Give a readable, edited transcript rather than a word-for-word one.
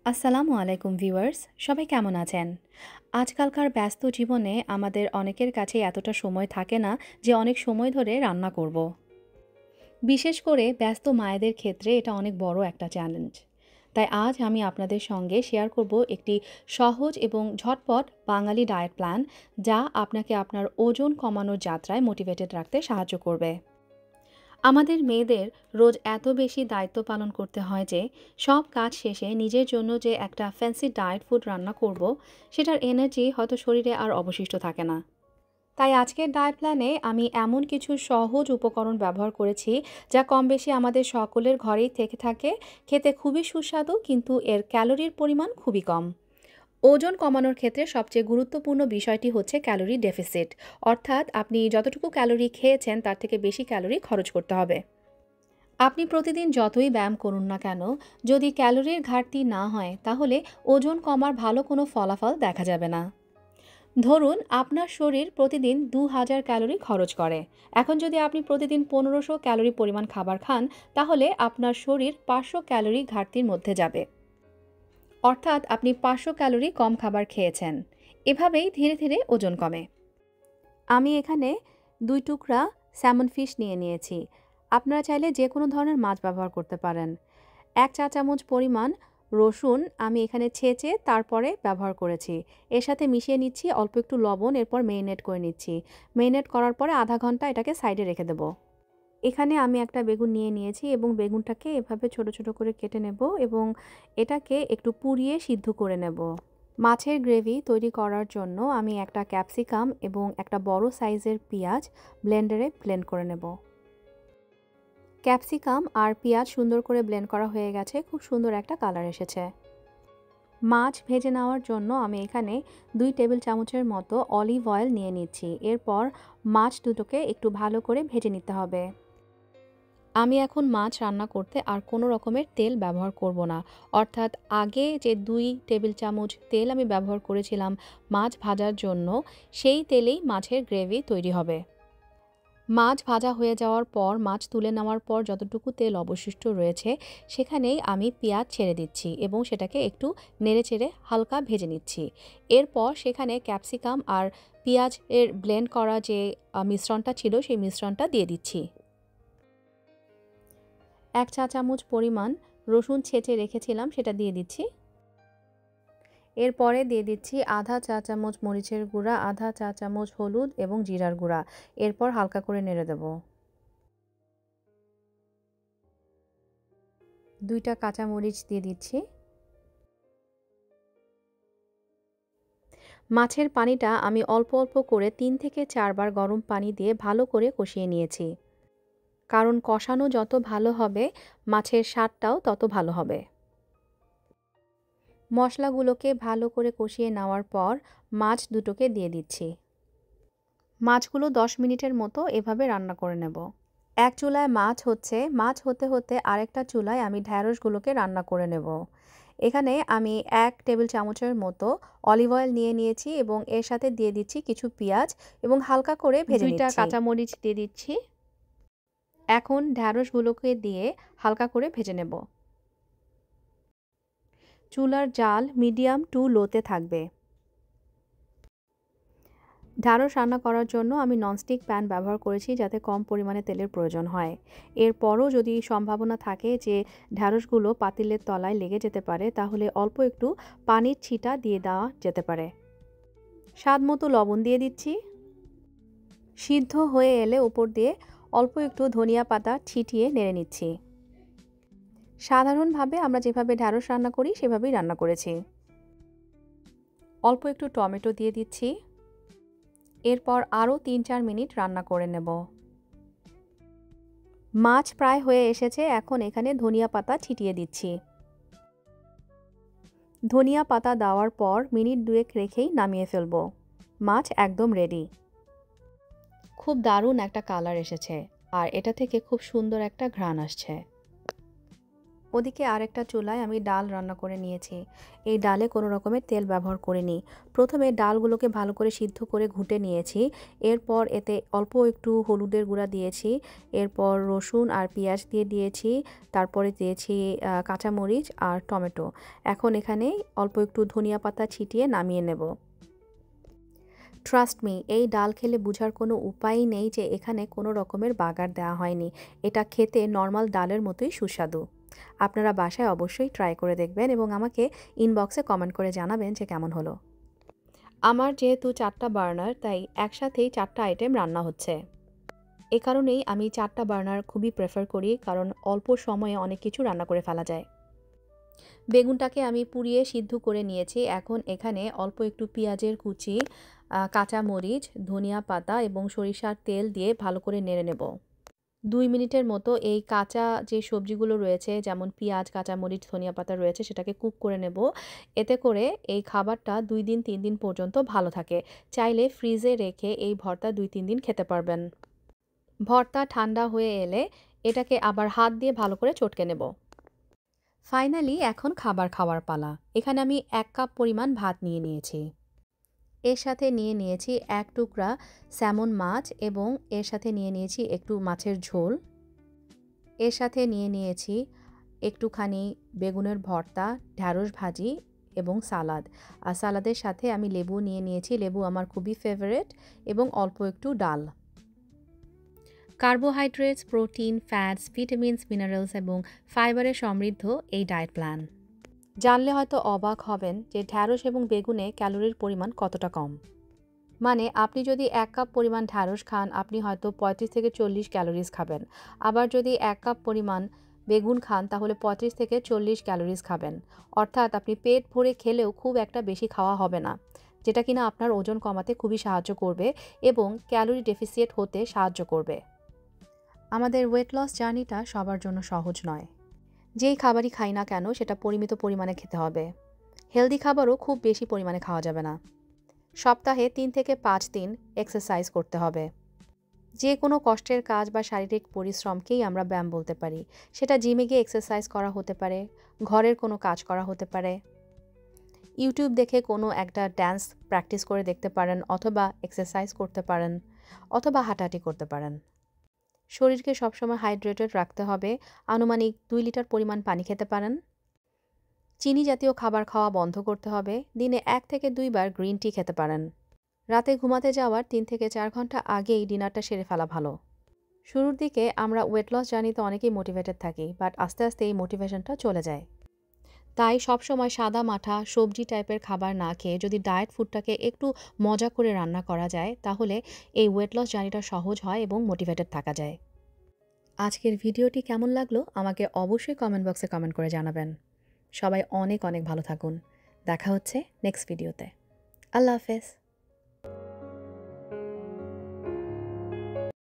আসসালামু আলাইকুম ভিউয়ার্স, সবাই কেমন আছেন? আজকালকার ব্যস্ত জীবনে আমাদের অনেকের কাছে এতটা সময় থাকে না যে অনেক সময় ধরে রান্না করব। বিশেষ করে ব্যস্ত মায়েদের ক্ষেত্রে এটা অনেক বড় একটা চ্যালেঞ্জ। তাই আজ আমি আপনাদের সঙ্গে শেয়ার করব একটি সহজ এবং ঝটপট বাঙালি ডায়েট প্ল্যান, যা আপনাকে আপনার ওজন কমানোর যাত্রায় মোটিভেটেড রাখতে সাহায্য করবে। আমাদের মেয়েদের রোজ এত বেশি দায়িত্ব পালন করতে হয় যে সব কাজ শেষে নিজের জন্য যে একটা ফ্যান্সি ডায়েট ফুড রান্না করব, সেটার এনার্জি হয়তো শরীরে আর অবশিষ্ট থাকে না। তাই আজকের ডায়েট প্ল্যানে আমি এমন কিছু সহজ উপকরণ ব্যবহার করেছি যা কম বেশি আমাদের সকলের ঘরেই থেকে থাকে, খেতে খুবই সুস্বাদু, কিন্তু এর ক্যালোরির পরিমাণ খুবই কম। ওজন কমানোর ক্ষেত্রে সবচেয়ে গুরুত্বপূর্ণ বিষয়টি হচ্ছে ক্যালোরি ডেফিসিট, অর্থাৎ আপনি যতটুকু ক্যালোরি খেয়েছেন তার থেকে বেশি ক্যালোরি খরচ করতে হবে। আপনি প্রতিদিন যতই ব্যায়াম করুন না কেন, যদি ক্যালোরির ঘাটতি না হয় তাহলে ওজন কমার ভালো কোনো ফলাফল দেখা যাবে না। ধরুন আপনার শরীর প্রতিদিন ২,০০০ ক্যালোরি খরচ করে। এখন যদি আপনি প্রতিদিন ১৫০০ ক্যালোরি পরিমাণ খাবার খান, তাহলে আপনার শরীর ৫০০ ক্যালোরি ঘাটতির মধ্যে যাবে। অর্থাৎ আপনি ৫০০ ক্যালোরি কম খাবার খেয়েছেন। এভাবেই ধীরে ধীরে ওজন কমে। আমি এখানে ২ টুকরা স্যামন ফিশ নিয়ে নিয়েছি। আপনারা চাইলে যে কোনো ধরনের মাছ ব্যবহার করতে পারেন। ১ চা চামচ পরিমাণ রসুন আমি এখানে ছেঁচে তারপরে ব্যবহার করেছি। এর সাথে মিশিয়ে নিচ্ছি অল্প একটু লবণ, এরপর মেরিনেট করে নিচ্ছি। মেরিনেট করার পরে আধা ঘন্টা এটাকে সাইডে রেখে দেব। এখানে আমি একটা বেগুন নিয়ে নিয়েছি এবং বেগুনটাকে এভাবে ছোট ছোট করে কেটে নেব এবং এটাকে একটু পুড়িয়ে সিদ্ধ করে নেব। মাছের গ্রেভি তৈরি করার জন্য আমি একটা ক্যাপসিকাম এবং একটা বড় সাইজের পেঁয়াজ ব্লেন্ডারে ব্লেন্ড করে নেব। ক্যাপসিকাম আর পেঁয়াজ সুন্দর করে ব্লেন্ড করা হয়ে গেছে, খুব সুন্দর একটা কালার এসেছে। মাছ ভেজে নেওয়ার জন্য আমি এখানে ২ টেবিল চামচের মতো অলিভ অয়েল নিয়ে নিচ্ছি। এরপর মাছ দুটোকে একটু ভালো করে ভেজে নিতে হবে। আমি এখন মাছ রান্না করতে আর কোনো রকমের তেল ব্যবহার করব না। অর্থাৎ আগে যে ২ টেবিল চামচ তেল আমি ব্যবহার করেছিলাম মাছ ভাজার জন্য, সেই তেলেই মাছের গ্রেভি তৈরি হবে। মাছ ভাজা হয়ে যাওয়ার পর, মাছ তুলে নেওয়ার পর যতটুকু তেল অবশিষ্ট রয়েছে, সেখানেই আমি পেঁয়াজ ছেড়ে দিচ্ছি এবং সেটাকে একটু নেড়েচেড়ে হালকা ভেজে নিচ্ছি। এরপর সেখানে ক্যাপসিকাম আর পেঁয়াজের ব্লেন্ড করা যে মিশ্রণটা ছিল, সেই মিশ্রণটা দিয়ে দিচ্ছি। ১ চা চামচ পরিমাণ রসুন ছেঁচে রেখেছিলাম, সেটা দিয়ে দিচ্ছি। এরপরে দিয়ে দিচ্ছি আধা চা চামচ মরিচের গুঁড়া, আধা চা চামচ হলুদ এবং জিরার গুঁড়া। এরপর হালকা করে নেড়ে দেব। ২টা কাঁচামরিচ দিয়ে দিচ্ছি। মাছের পানিটা আমি অল্প অল্প করে ৩ থেকে ৪ বার গরম পানি দিয়ে ভালো করে কষিয়ে নিয়েছি। কারণ কষানো যত ভালো হবে, মাছের স্বাদটাও তত ভালো হবে। মশলাগুলোকে ভালো করে কষিয়ে নেওয়ার পর মাছ দুটোকে দিয়ে দিচ্ছি। মাছগুলো ১০ মিনিটের মতো এভাবে রান্না করে নেব। এক চুলায় মাছ হচ্ছে, মাছ হতে হতে আরেকটা চুলায় আমি ঢ্যাঁড়সগুলোকে রান্না করে নেব। এখানে আমি ১ টেবিল চামচের মতো অলিভ অয়েল নিয়ে নিয়েছি এবং এর সাথে দিয়ে দিচ্ছি কিছু পেঁয়াজ এবং হালকা করে ভেজে নিচ্ছি। ২টা কাঁচামরিচ দিয়ে দিচ্ছি। এখন ঢ্যাঁড়সগুলোকে দিয়ে হালকা করে ভেজে নেব। চুলার জাল মিডিয়াম টু লোতে থাকবে। ঢ্যাঁড়স রান্না করার জন্য আমি ননস্টিক প্যান ব্যবহার করেছি, যাতে কম পরিমাণে তেলের প্রয়োজন হয়। এরপরও যদি সম্ভাবনা থাকে যে ঢ্যাঁড়সগুলো পাতিলের তলায় লেগে যেতে পারে, তাহলে অল্প একটু পানির ছিটা দিয়ে দেওয়া যেতে পারে। স্বাদ মতো লবণ দিয়ে দিচ্ছি। সিদ্ধ হয়ে এলে উপর দিয়ে অল্প একটু ধনিয়া পাতা ছিটিয়ে নেড়ে নিচ্ছি। সাধারণভাবে আমরা যেভাবে ঢ্যাঁড়স রান্না করি সেভাবেই রান্না করেছি। অল্প একটু টমেটো দিয়ে দিচ্ছি। এরপর আরও ৩-৪ মিনিট রান্না করে নেব। মাছ প্রায় হয়ে এসেছে, এখন এখানে ধনিয়া পাতা ছিটিয়ে দিচ্ছি। ধনিয়া পাতা দেওয়ার পর মিনিট ২ রেখেই নামিয়ে ফেলব। মাছ একদম রেডি। খুব দারুণ একটা কালার এসেছে আর এটা থেকে খুব সুন্দর একটা ঘ্রাণ আসছে। ওদিকে আরেকটা চুলায় আমি ডাল রান্না করে নিয়েছি। এই ডালে কোনো রকমের তেল ব্যবহার করিনি। প্রথমে ডালগুলোকে ভালো করে সিদ্ধ করে ঘুঁটে নিয়েছি। এরপর এতে অল্প একটু হলুদের গুঁড়া দিয়েছি। এরপর রসুন আর পেঁয়াজ দিয়ে দিয়েছি। তারপরে দিয়েছি কাঁচামরিচ আর টমেটো। এখন এখানে অল্প একটু ধনিয়া পাতা ছিটিয়ে নামিয়ে নেব। ট্রাস্ট মি, এই ডাল খেলে বুঝার কোনো উপায়ই নেই যে এখানে কোনো রকমের বাগার দেওয়া হয়নি। এটা খেতে নর্মাল ডালের মতোই সুস্বাদু। আপনারা বাসায় অবশ্যই ট্রাই করে দেখবেন এবং আমাকে ইনবক্সে কমেন্ট করে জানাবেন যে কেমন হলো। আমার যেহেতু 4টা বার্নার, তাই একসাথেই 4টা আইটেম রান্না হচ্ছে। এ কারণেই আমি 4টা বার্নার খুবই প্রেফার করি, কারণ অল্প সময়ে অনেক কিছু রান্না করে ফেলা যায়। বেগুনটাকে আমি পুড়িয়ে সিদ্ধ করে নিয়েছি। এখন এখানে অল্প একটু পেঁয়াজের কুচি, কাঁচামরিচ, ধনিয়া পাতা এবং সরিষার তেল দিয়ে ভালো করে নেড়ে নেব। 2 মিনিটের মতো এই কাঁচা যে সবজিগুলো রয়েছে, যেমন পেঁয়াজ, কাঁচামরিচ, ধনিয়া পাতা রয়েছে, সেটাকে কুক করে নেব। এতে করে এই খাবারটা 2 দিন 3 দিন পর্যন্ত ভালো থাকে। চাইলে ফ্রিজে রেখে এই ভর্তা 2-3 দিন খেতে পারবেন। ভর্তা ঠান্ডা হয়ে এলে এটাকে আবার হাত দিয়ে ভালো করে চটকে নেব। ফাইনালি এখন খাবার খাওয়ার পালা। এখানে আমি 1 কাপ পরিমাণ ভাত নিয়ে নিয়েছি। এর সাথে নিয়ে নিয়েছি 1 টুকরা স্যামন মাছ এবং এর সাথে নিয়ে নিয়েছি একটু মাছের ঝোল। এর সাথে নিয়ে নিয়েছি একটুখানি বেগুনের ভর্তা, ঢ্যাঁড়স ভাজি এবং সালাদ। আর সালাদের সাথে আমি লেবু নিয়ে নিয়েছি। লেবু আমার খুবই ফেভারিট, এবং অল্প একটু ডাল। Carbohydrates, protein, fats, vitamins, minerals এবং ফাইবারে সমৃদ্ধ এই ডায়েট প্ল্যান। জানলে হয়তো অবাক হবেন যে ঢ্যাঁড়স এবং বেগুনে ক্যালোরির পরিমাণ কতটা কম। মানে আপনি যদি 1 কাপ পরিমাণ ঢ্যাঁড়স খান, আপনি হয়তো 35 থেকে 40 ক্যালোরিজ খাবেন। আবার যদি 1 কাপ পরিমাণ বেগুন খান, তাহলে 35 থেকে 40 ক্যালোরিজ খাবেন। অর্থাৎ আপনি পেট ভরে খেলেও খুব একটা বেশি খাওয়া হবে না, যেটা কিনা আপনার ওজন কমাতে খুবই সাহায্য করবে এবং ক্যালোরি ডেফিসিয়েট হতে সাহায্য করবে। আমাদের ওয়েট লস জার্নিটা সবার জন্য সহজ নয়। যেই খাবারই খাই না কেন, সেটা পরিমিত পরিমাণে খেতে হবে। হেলদি খাবারও খুব বেশি পরিমাণে খাওয়া যাবে না। সপ্তাহে 3 থেকে 5 দিন এক্সারসাইজ করতে হবে। যে কোনো কষ্টের কাজ বা শারীরিক পরিশ্রমকেই আমরা ব্যায়াম বলতে পারি। সেটা জিমে গিয়ে এক্সারসাইজ করা হতে পারে, ঘরের কোনো কাজ করা হতে পারে, ইউটিউব দেখে কোনো একটা ডান্স প্র্যাকটিস করে দেখতে পারেন, অথবা এক্সারসাইজ করতে পারেন, অথবা হাঁটাহাঁটি করতে পারেন। শরীরকে সবসময় হাইড্রেটেড রাখতে হবে। আনুমানিক 2 লিটার পরিমাণ পানি খেতে পারেন। চিনি জাতীয় খাবার খাওয়া বন্ধ করতে হবে। দিনে 1 থেকে 2 বার গ্রিন টি খেতে পারেন। রাতে ঘুমাতে যাওয়ার 3 থেকে 4 ঘন্টা আগেই ডিনারটা সেরে ফেলা ভালো। শুরুর দিকে আমরা ওয়েট লস জার্নিতে অনেকেই মোটিভেটেড থাকি, বাট আস্তে আস্তে এই মোটিভেশনটা চলে যায়। তাই সবসময় সাদা মাঠা সবজি টাইপের খাবার না খেয়ে যদি ডায়েট ফুডটাকে একটু মজা করে রান্না করা যায়, তাহলে এই ওয়েট লস জার্নিটা সহজ হয় এবং মোটিভেটেড থাকা যায়। আজকের ভিডিওটি কেমন লাগলো আমাকে অবশ্যই কমেন্ট বক্সে কমেন্ট করে জানাবেন। সবাই অনেক অনেক ভালো থাকুন। দেখা হচ্ছে নেক্সট ভিডিওতে। আল্লাহ হাফেজ।